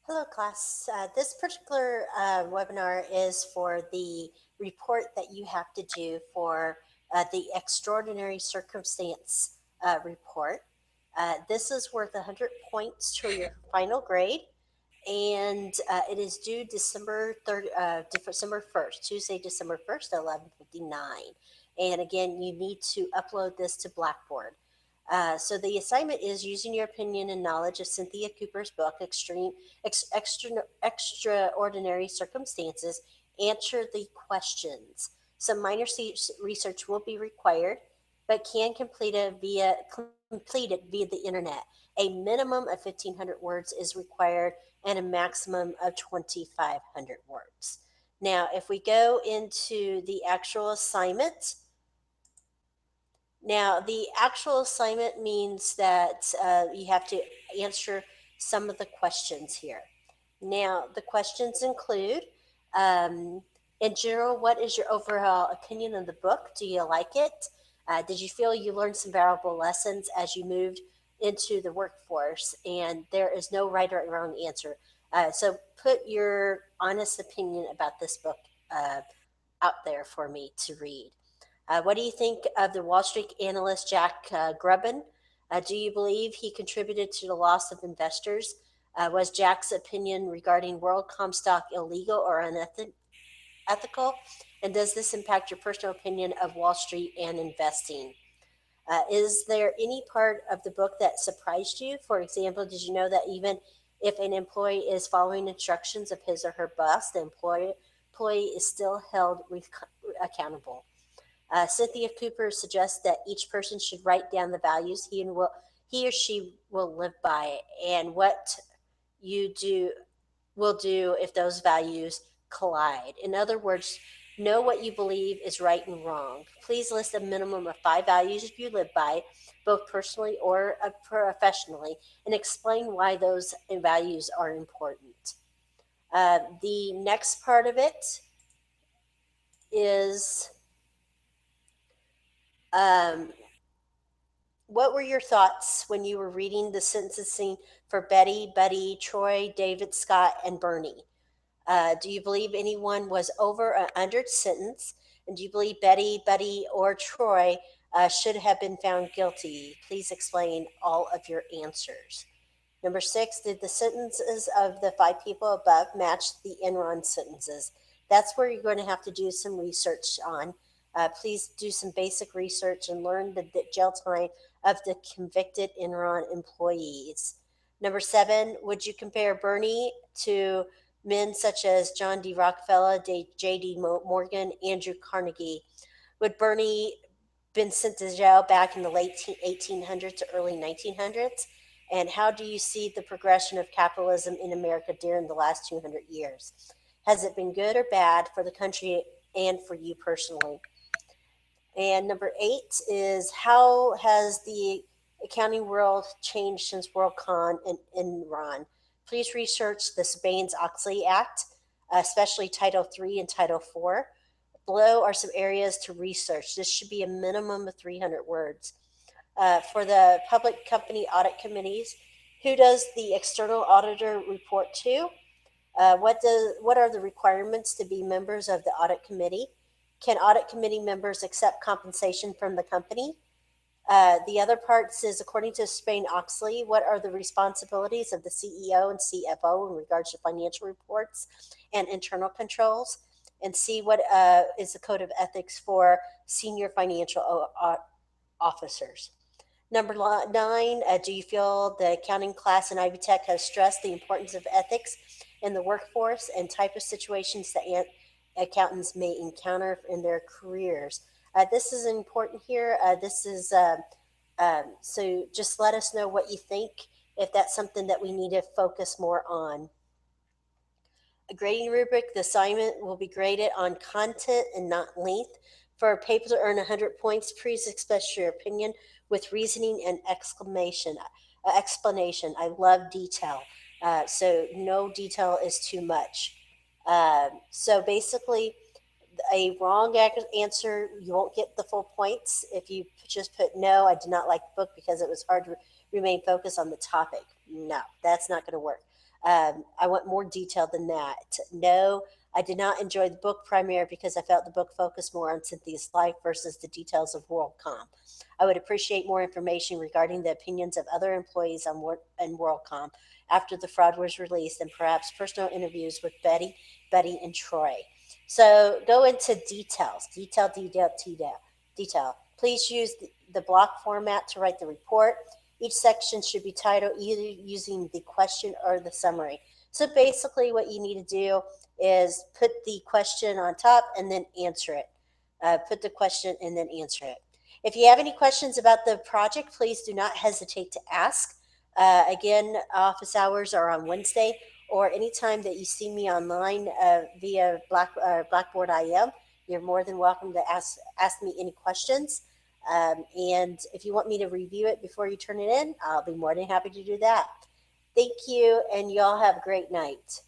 Hello, class. This particular webinar is for the report that you have to do for the extraordinary circumstance report. This is worth 100 points to your final grade, and it is due December 1st, Tuesday, December 1st, 11:59. And again, you need to upload this to Blackboard. So the assignment is using your opinion and knowledge of Cynthia Cooper's book, Extraordinary Circumstances. Answer the questions. Some minor research will be required, but can complete it via the internet. A minimum of 1,500 words is required, and a maximum of 2,500 words. Now, if we go into the actual assignment, the actual assignment means that you have to answer some of the questions here. Now, the questions include, um, in general, what is your overall opinion of the book? Do you like it? Did you feel you learned some valuable lessons as you moved into the workforce? And there is no right or wrong answer. So put your honest opinion about this book out there for me to read. What do you think of the Wall Street analyst Jack Grubben? Do you believe he contributed to the loss of investors? Was Jack's opinion regarding WorldCom stock illegal or unethical? And does this impact your personal opinion of Wall Street and investing? Is there any part of the book that surprised you? For example, did you know that even if an employee is following instructions of his or her boss, the employee is still held accountable? Cynthia Cooper suggests that each person should write down the values he or she will live by, and what you will do if those values collide. In other words, know what you believe is right and wrong. Please list a minimum of 5 values you live by, both personally or professionally, and explain why those values are important. The next part of it is, um, what were your thoughts when you were reading the sentencing for Betty, Buddy, Troy, David, Scott, and Bernie? Do you believe anyone was over or under sentence? And do you believe Betty, Buddy, or Troy should have been found guilty? Please explain all of your answers. Number 6, did the sentences of the 5 people above match the Enron sentences? That's where you're going to have to do some research on. Please do some basic research and learn the jail time of the convicted Enron employees. Number 7, would you compare Bernie to men such as John D. Rockefeller, J.D. Morgan, Andrew Carnegie? Would Bernie been sent to jail back in the late 1800s to early 1900s? And how do you see the progression of capitalism in America during the last 200 years? Has it been good or bad for the country and for you personally? And number 8 is, how has the accounting world changed since WorldCon and Enron? Please research the Sarbanes-Oxley Act, especially Title III and Title IV. Below are some areas to research. This should be a minimum of 300 words. For the public company audit committees, who does the external auditor report to? What are the requirements to be members of the audit committee? Can audit committee members accept compensation from the company? The other parts is, according to Spain Oxley, what are the responsibilities of the CEO and CFO in regards to financial reports and internal controls? And see, what is the code of ethics for senior financial officers? Number 9, do you feel the accounting class in Ivy Tech has stressed the importance of ethics in the workforce and type of situations that accountants may encounter in their careers? This is important here. So just let us know what you think, if that's something that we need to focus more on. A grading rubric, the assignment will be graded on content and not length. For a paper to earn 100 points, please express your opinion with reasoning and explanation. I love detail, so no detail is too much. So basically, a wrong answer, you won't get the full points. If you just put no, I did not like the book because it was hard to remain focused on the topic. No, that's not going to work. I want more detail than that. No, I did not enjoy the book premiere because I felt the book focused more on Cynthia's life versus the details of WorldCom. I would appreciate more information regarding the opinions of other employees on WorldCom after the fraud was released, and perhaps personal interviews with Betty, and Troy. So go into detail. Please use the block format to write the report. Each section should be titled either using the question or the summary. So basically, what you need to do is put the question on top and then answer it. Put the question and then answer it. If you have any questions about the project, please do not hesitate to ask. Again, office hours are on Wednesday or anytime that you see me online via Blackboard IM. You're more than welcome to ask me any questions. And if you want me to review it before you turn it in, I'll be more than happy to do that. Thank you, and y'all have a great night.